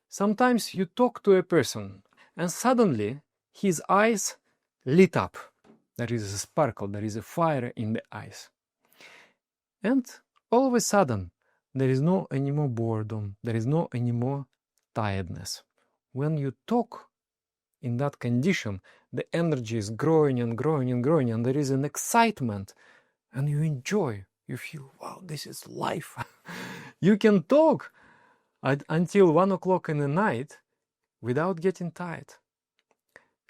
Sometimes you talk to a person and suddenly his eyes lit up. There is a sparkle, there is a fire in the eyes. And all of a sudden, there is no anymore boredom, there is no anymore tiredness. When you talk in that condition, the energy is growing and growing and growing, and there is an excitement, and you enjoy. You feel, wow, this is life. You can talk until 1 o'clock in the night without getting tired.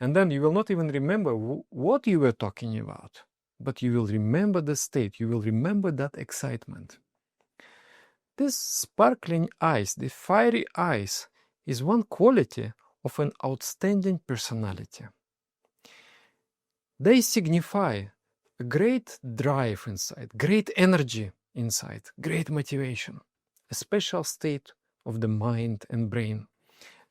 And then you will not even remember what you were talking about, but you will remember the state, you will remember that excitement. This sparkling eyes, the fiery eyes, is one quality of an outstanding personality. They signify a great drive inside, great energy inside, great motivation, a special state of the mind and brain.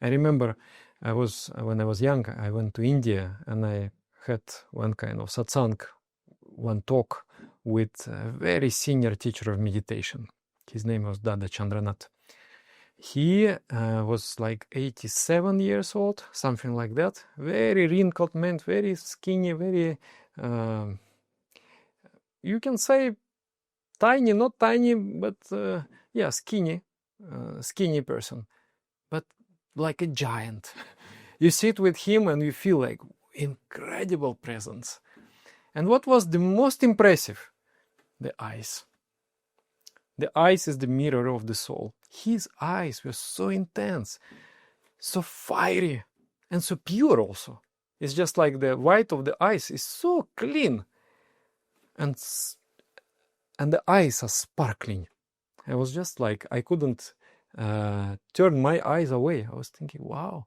I remember when I was young, I went to India and I had one kind of satsang, one talk with a very senior teacher of meditation. His name was Dada Sadananda. He was like 87 years old, something like that. Very wrinkled man, very skinny, very, you can say tiny, not tiny, but yeah, skinny person. But like a giant. You sit with him and you feel like incredible presence. And what was the most impressive? The eyes. The eyes is the mirror of the soul. His eyes were so intense, so fiery, and so pure also. It's just like the white of the eyes is so clean. And the eyes are sparkling. I was just like, I couldn't turn my eyes away. I was thinking, wow,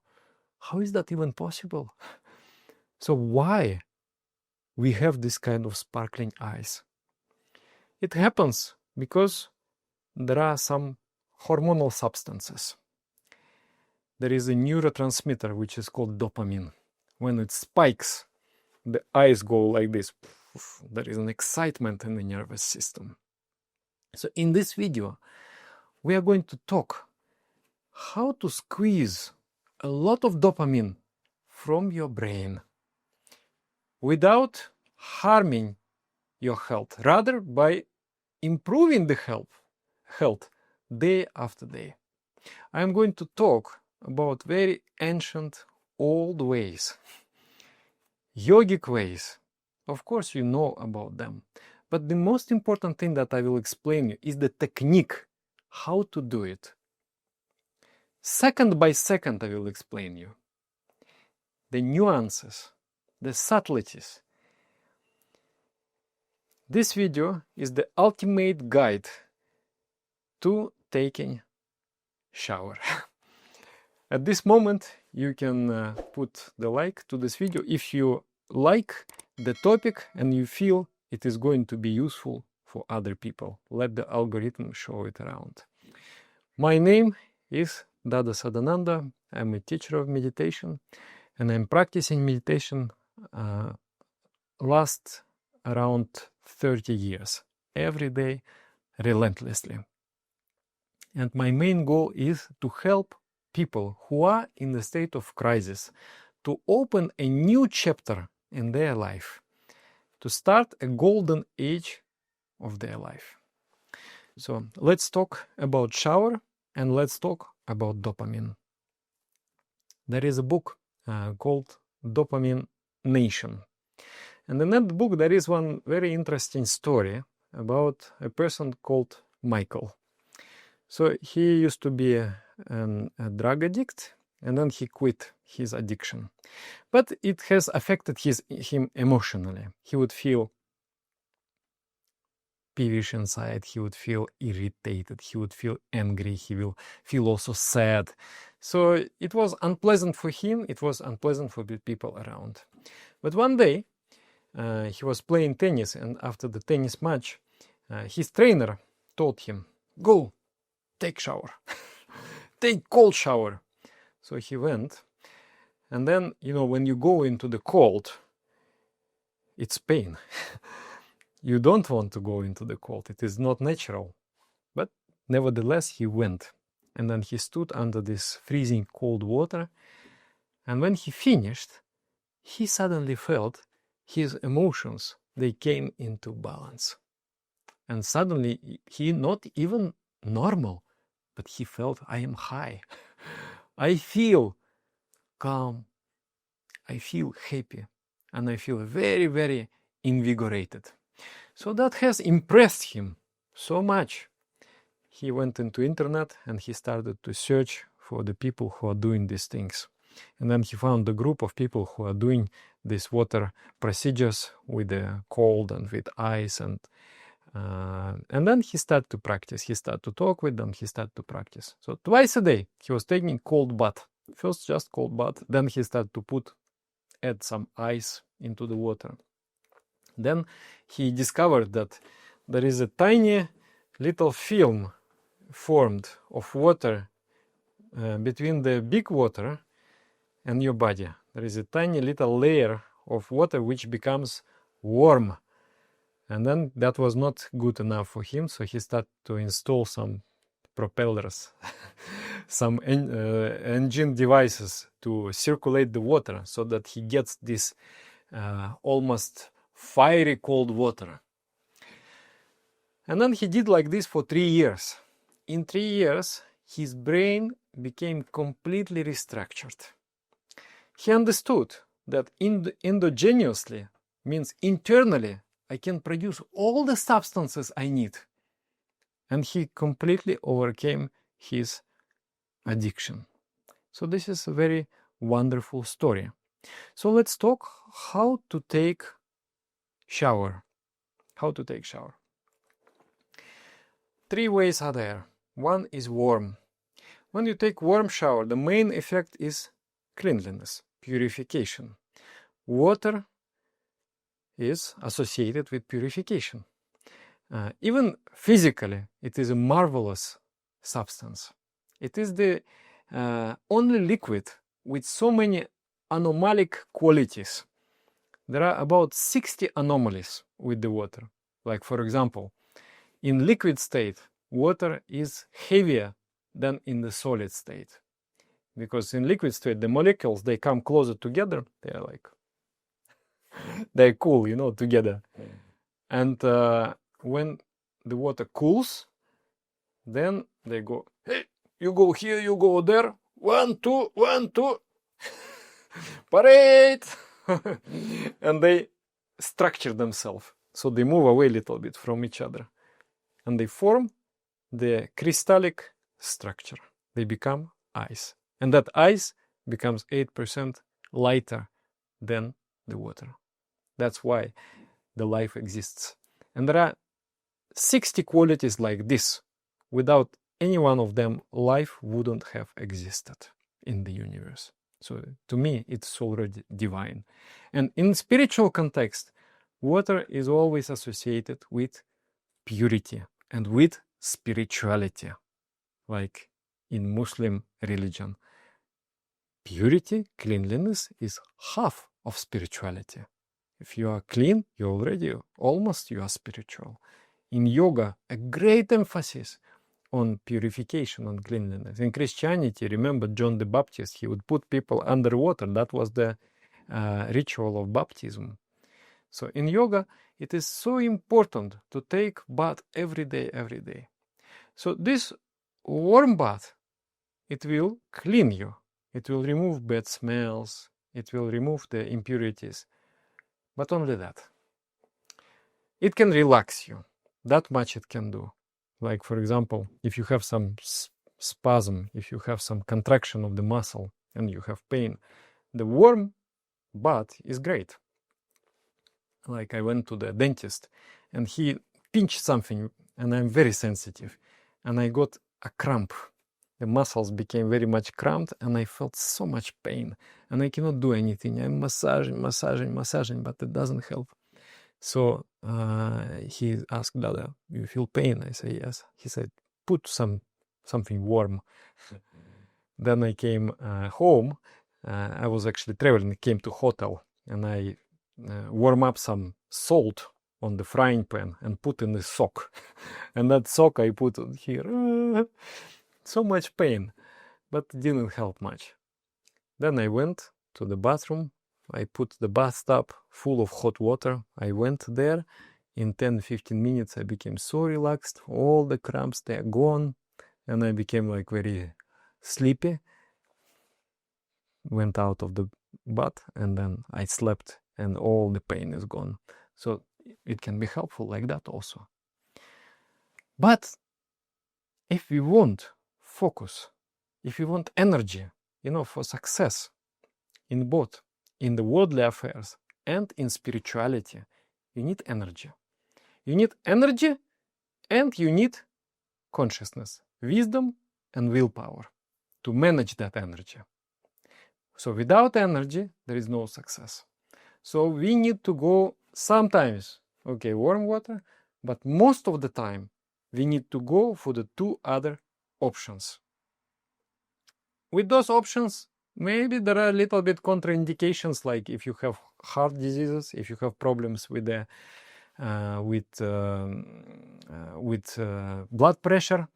how is that even possible? So why we have this kind of sparkling eyes? It happens because there are some hormonal substances. There is a neurotransmitter which is called dopamine. When it spikes, the eyes go like this. There is an excitement in the nervous system. So in this video, we are going to talk how to squeeze a lot of dopamine from your brain without harming your health, rather by improving the health day after day. I am going to talk about very ancient, old ways, yogic ways. Of course, you know about them. But the most important thing that I will explain you is the technique, how to do it. Second by second, I will explain you the nuances, the subtleties. This video is the ultimate guide to taking shower. At this moment, you can put the like to this video if you like the topic and you feel it is going to be useful for other people. Let the algorithm show it around. My name is Dada Sadananda. I'm a teacher of meditation and I'm practicing meditation last around 30 years, every day, relentlessly. And my main goal is to help people who are in the state of crisis to open a new chapter in their life, to start a golden age of their life. So let's talk about shower and let's talk about dopamine. There is a book called Dopamine Nation. And in that book there is one very interesting story about a person called Michael. So he used to be a drug addict and then he quit his addiction. But it has affected him emotionally. He would feel peevish inside, he would feel irritated, he would feel angry, he will feel also sad. So it was unpleasant for him, it was unpleasant for the people around. But one day, he was playing tennis, and after the tennis match, his trainer told him, "Go, take shower, take cold shower." So he went, and then, you know, when you go into the cold, it's pain. You don't want to go into the cold, it is not natural. But nevertheless, he went. And then he stood under this freezing cold water. And when he finished, he suddenly felt his emotions, they came into balance. And suddenly he not even normal, but he felt, I am high. I feel calm. I feel happy. And I feel very, very invigorated. So that has impressed him so much. He went into internet and he started to search for the people who are doing these things. And then he found a group of people who are doing these water procedures with the cold and with ice. And then he started to practice. He started to talk with them. He started to practice. So twice a day he was taking cold bath. First just cold bath. Then he started to add some ice into the water. Then he discovered that there is a tiny little film formed of water between the big water and your body. There is a tiny little layer of water which becomes warm. And then that was not good enough for him, so he started to install some propellers, some engine devices to circulate the water so that he gets this almost fiery cold water. And then he did like this for 3 years. In 3 years, his brain became completely restructured. He understood that endogenously means internally I can produce all the substances I need. And he completely overcame his addiction. So this is a very wonderful story. So let's talk how to take shower. How to take shower. 3 ways are there. One is warm. When you take warm shower, the main effect is cleanliness, purification. Water is associated with purification. Even physically, it is a marvelous substance. It is the only liquid with so many anomalic qualities. There are about 60 anomalies with the water. Like, for example, in liquid state, water is heavier than in the solid state. Because in liquid state, the molecules, they come closer together. They're cool, together. And when the water cools, then they go, hey, you go here, you go there. 1, 2, 1, 2. Parade! And they structure themselves. So they move away a little bit from each other. And they form the crystallic structure. They become ice. And that ice becomes 8% lighter than the water. That's why the life exists. And there are 60 qualities like this. Without any one of them, life wouldn't have existed in the universe. So to me, it's already divine. And in spiritual context, water is always associated with purity and with spirituality, like in Muslim religion. Purity, cleanliness is half of spirituality. If you are clean, you are spiritual. In yoga, a great emphasis on purification, on cleanliness. In Christianity, remember John the Baptist, he would put people underwater. That was the ritual of baptism. So in yoga, it is so important to take bath every day. So this warm bath, it will clean you. It will remove bad smells. It will remove the impurities. But only that. It can relax you. That much it can do. Like, for example, if you have some spasm, if you have some contraction of the muscle and you have pain, the warm bath is great. Like, I went to the dentist and he pinched something and I'm very sensitive and I got a cramp. The muscles became very much cramped and I felt so much pain and I cannot do anything. I'm massaging, but it doesn't help. So he asked, Dada, you feel pain? I say, yes. He said, put something warm. Then I came home. I was actually traveling, came to hotel and I warm up some salt on the frying pan and put in the sock. And that sock I put on here. so much pain, but it didn't help much. Then I went to the bathroom. I put the bathtub full of hot water. I went there. In 10-15 minutes, I became so relaxed. All the cramps, they're gone. And I became like very sleepy. Went out of the bath and then I slept and all the pain is gone. So it can be helpful like that also. But if we want focus, if we want energy, for success in both, in the worldly affairs and in spirituality, you need energy. You need energy and you need consciousness, wisdom and willpower to manage that energy. So without energy, there is no success. So we need to go sometimes, warm water, but most of the time, we need to go for the two other options. With those options, maybe there are a little bit contraindications, like if you have heart diseases, if you have problems with the blood pressure,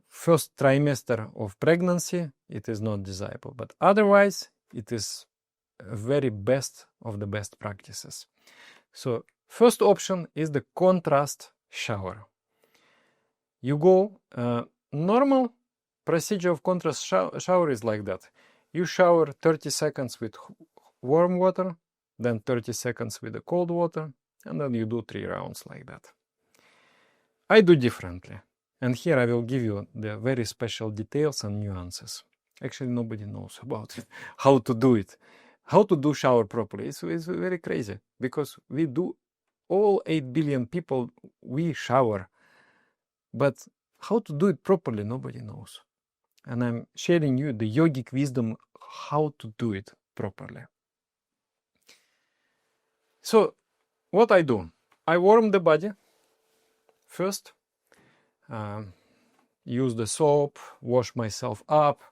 first trimester of pregnancy, it is not desirable. But otherwise, it is very best of the best practices. So first option is the contrast shower. You go, normal procedure of contrast shower is like that. You shower 30 seconds with warm water, then 30 seconds with the cold water, and then you do 3 rounds like that. I do differently. And here I will give you the very special details and nuances. Actually, nobody knows about it, how to do it. How to do shower properly. It's very crazy because we do, all 8 billion people, we shower. But how to do it properly, nobody knows. And I'm sharing you the yogic wisdom how to do it properly. So, what I do? I warm the body first. Use the soap, wash myself up,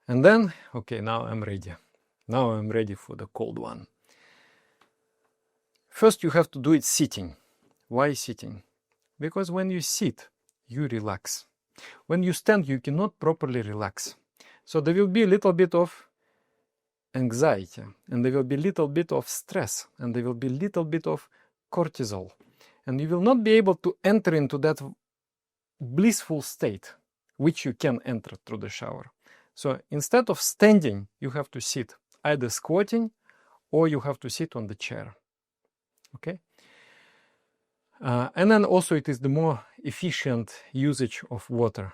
and then, now I'm ready. Now I'm ready for the cold one. First, you have to do it sitting. Why sitting? Because when you sit, you relax. When you stand, you cannot properly relax. So there will be a little bit of anxiety, and there will be a little bit of stress, and there will be a little bit of cortisol. And you will not be able to enter into that blissful state, which you can enter through the shower. So instead of standing, you have to sit, either squatting or you have to sit on the chair. Okay? And then also it is the more efficient usage of water.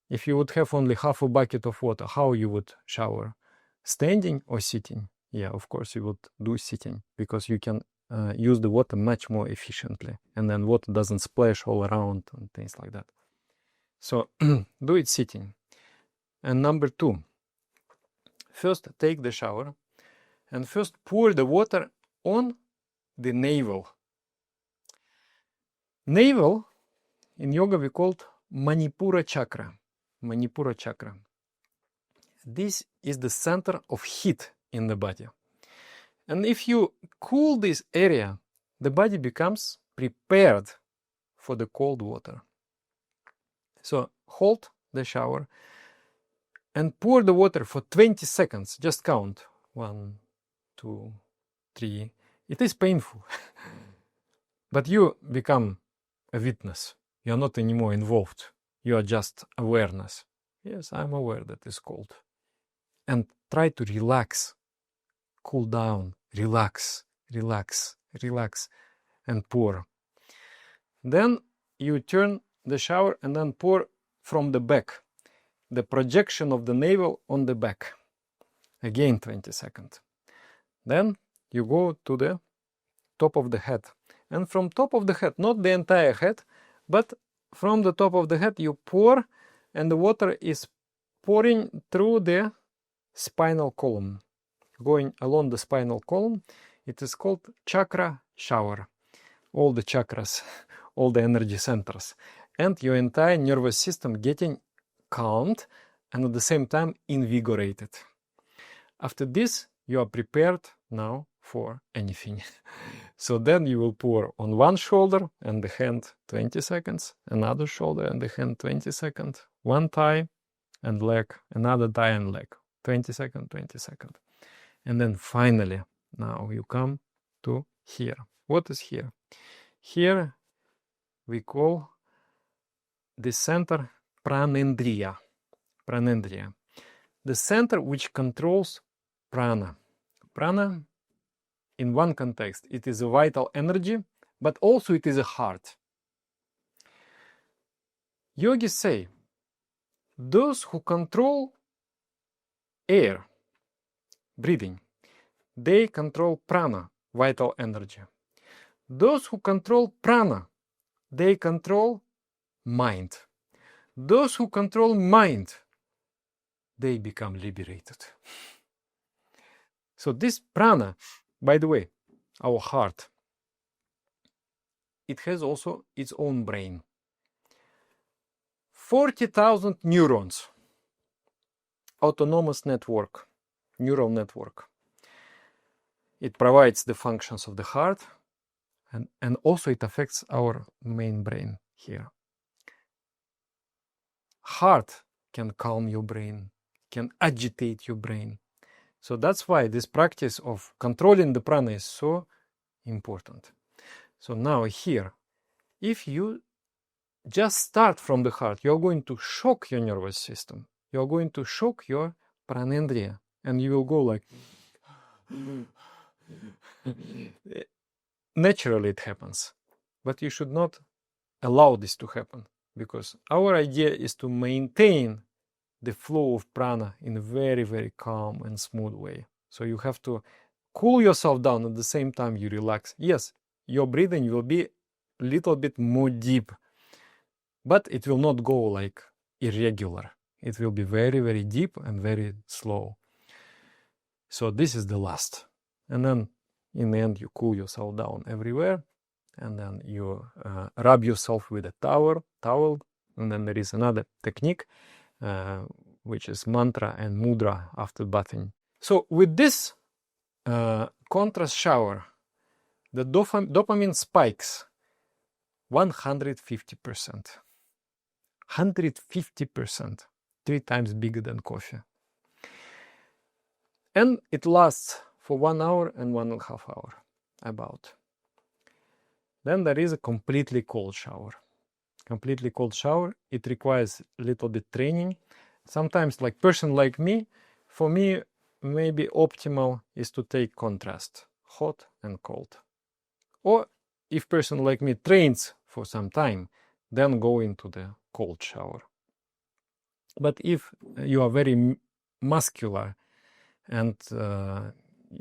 If you would have only half a bucket of water, how you would shower? Standing or sitting? Yeah, of course you would do sitting because you can use the water much more efficiently, and then water doesn't splash all around and things like that. So do it sitting. And number 2, first take the shower and first pour the water on the navel. Navel in yoga we call Manipura chakra. Manipura chakra. This is the center of heat in the body. And if you cool this area, the body becomes prepared for the cold water. So hold the shower and pour the water for 20 seconds. Just count. 1, 2, 3. It is painful. But you become a witness. You are not anymore involved. You are just awareness. Yes, I'm aware that it's cold. And try to relax. Cool down. Relax, relax, relax. And pour. Then you turn the shower and then pour from the back. The projection of the navel on the back. Again 20 seconds. Then you go to the top of the head. And from top of the head, not the entire head, but from the top of the head you pour, and the water is pouring through the spinal column. Going along the spinal column, it is called chakra shower. All the chakras, all the energy centers. And your entire nervous system getting calmed and at the same time invigorated. After this, you are prepared now for anything. So then you will pour on one shoulder and the hand 20 seconds, another shoulder and the hand 20 seconds, one thigh and leg, another thigh and leg, 20 seconds, 20 seconds. And then finally, now you come to here. What is here? Here we call this center pranendriya. Pranendriya. The center which controls prana. Prana, in one context, it is a vital energy, but also it is a heart. Yogis say, those who control air, breathing, they control prana, vital energy. Those who control prana, they control mind. Those who control mind, they become liberated. So this prana, by the way, our heart, it has also its own brain. 40,000 neurons, autonomous network, neural network. It provides the functions of the heart, and also it affects our main brain here. Heart can calm your brain, can agitate your brain. So that's why this practice of controlling the prana is so important. So now here, if you just start from the heart, you're going to shock your nervous system. You're going to shock your pranendriya, and you will go like... Naturally it happens, but you should not allow this to happen, because our idea is to maintain the flow of prana in a very, very calm and smooth way. So you have to cool yourself down at the same time you relax. Yes, your breathing will be a little bit more deep, but it will not go like irregular. It will be very, very deep and very slow. So this is the last. And then in the end, you cool yourself down everywhere, and then you rub yourself with a towel, and then there is another technique, which is mantra and mudra after bathing. So with this contrast shower, the dopamine spikes 150%. 150%, 3 times bigger than coffee. And it lasts for 1 hour and 1.5 hours, about. Then there is a completely cold shower. Completely cold shower, it requires a little bit training. Sometimes, like person like me, for me, maybe optimal is to take contrast, hot and cold. Or if person like me trains for some time, then go into the cold shower. But if you are very muscular and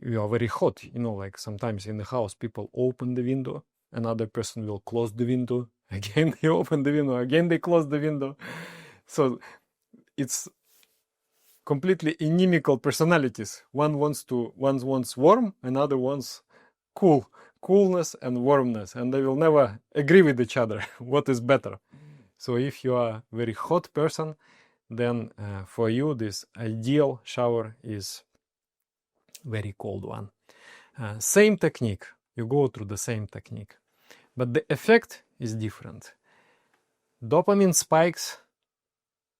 you are very hot, you know, like sometimes in the house people open the window, another person will close the window, again they open the window, again they close the window. So it's completely inimical personalities. One wants warm, another wants coolness and warmness, and they will never agree with each other what is better. So if you are a very hot person, then for you this ideal shower is very cold one. Same technique, you go through the same technique, but the effect is different. Dopamine spikes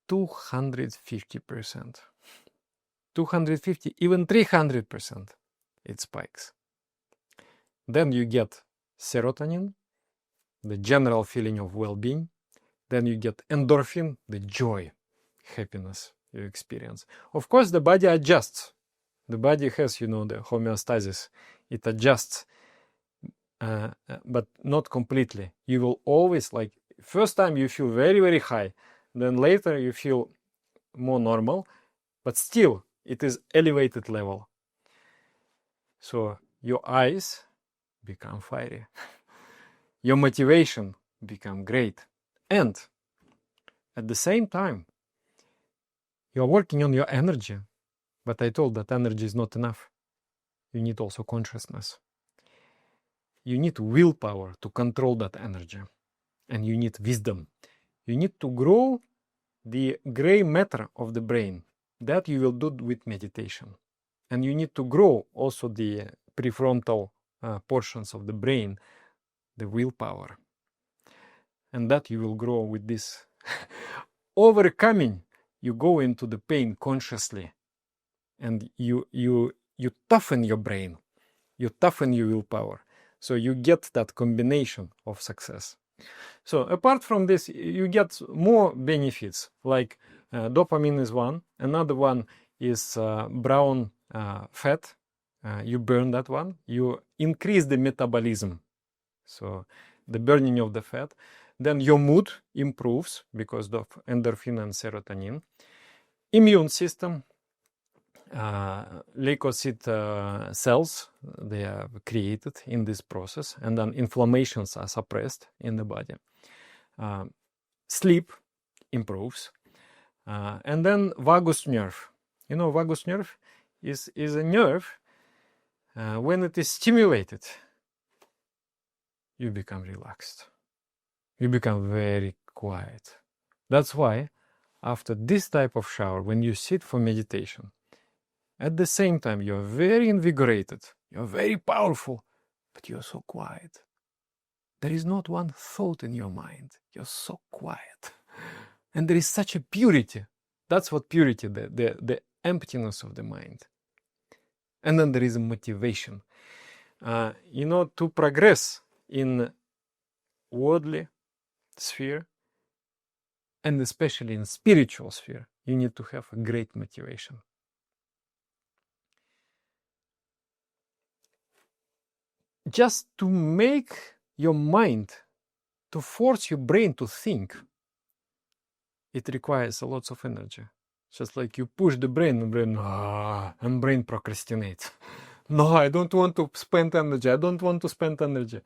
250%. 250, even 300% it spikes. Then you get serotonin, the general feeling of well-being. Then you get endorphin, the joy, happiness you experience. Of course, the body adjusts. The body has, you know, the homeostasis. It adjusts, but not completely. You will always, like, first time you feel very, very high. Then later you feel more normal, but still it is elevated level. So your eyes become fiery. Your motivation become great. And at the same time, you are working on your energy. But I told that energy is not enough. You need also consciousness. You need willpower to control that energy. And you need wisdom. You need to grow the gray matter of the brain. That you will do with meditation. And you need to grow also the prefrontal portions of the brain, the willpower. And that you will grow with this overcoming. You go into the pain consciously, and you toughen your brain, you toughen your willpower, so you get that combination of success. So apart from this, you get more benefits, like dopamine is one. Another one is brown fat. You burn that one. You increase the metabolism, so the burning of the fat. Then your mood improves because of endorphin and serotonin. Immune system, leukocyte cells, they are created in this process, and then inflammations are suppressed in the body. Sleep improves. And then vagus nerve. You know, vagus nerve is a nerve. When it is stimulated, you become relaxed. You become very quiet. That's why after this type of shower, when you sit for meditation, at the same time you're very invigorated, you're very powerful, but you're so quiet. There is not one thought in your mind. You're so quiet. And there is such a purity. That's what purity, the emptiness of the mind. And then there is a motivation. To progress in worldly sphere, and especially in spiritual sphere, you need to have a great motivation. Just to make your mind, to force your brain to think, it requires a lot of energy. Just like you push the brain, and brain procrastinates. No, I don't want to spend energy. I don't want to spend energy.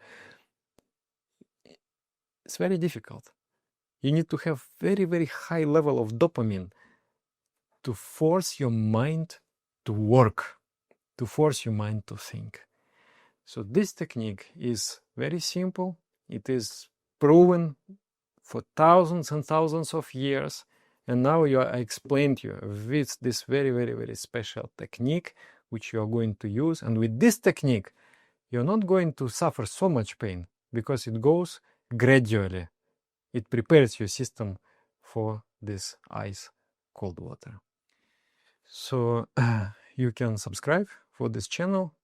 It's very difficult. You need to have very, very high level of dopamine to force your mind to work, to force your mind to think. So this technique is very simple. It is proven for thousands and thousands of years. And now I explained to you with this very, very, very special technique, which you are going to use. And with this technique, you're not going to suffer so much pain because it goes gradually. It prepares your system for this ice cold water. So you can subscribe for this channel,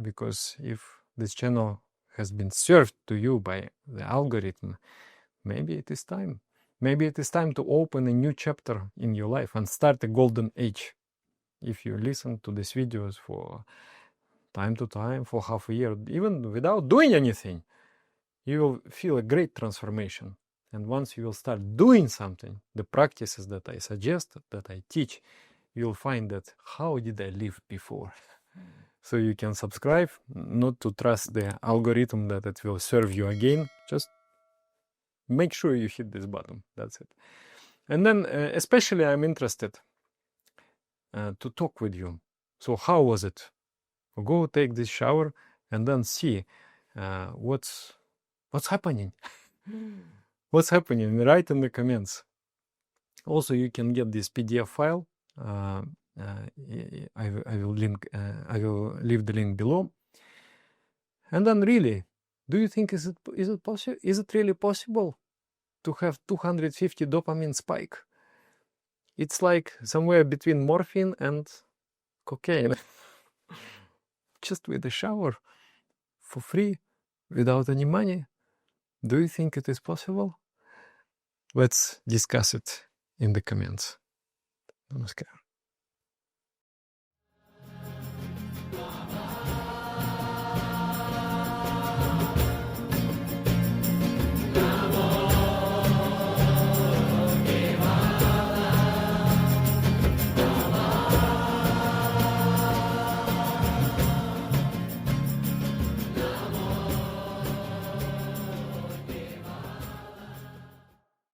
because if this channel has been served to you by the algorithm, maybe it is time. Maybe it is time to open a new chapter in your life and start a golden age. If you listen to these videos for time to time, for half a year, even without doing anything, you will feel a great transformation. And once you will start doing something, the practices that I suggest, that I teach, you'll find that how did I live before? So you can subscribe, not to trust the algorithm that it will serve you again. Just make sure you hit this button. That's it. And then especially I'm interested to talk with you. So how was it? Go take this shower and then see what's happening. What's happening? Write in the comments. Also, you can get this PDF file. I will leave the link below. And then, really, do you think is it possible? Is it really possible to have 250 dopamine spike? It's like somewhere between morphine and cocaine. Just with a shower, for free, without any money. Do you think it is possible? Let's discuss it in the comments. Namaskar.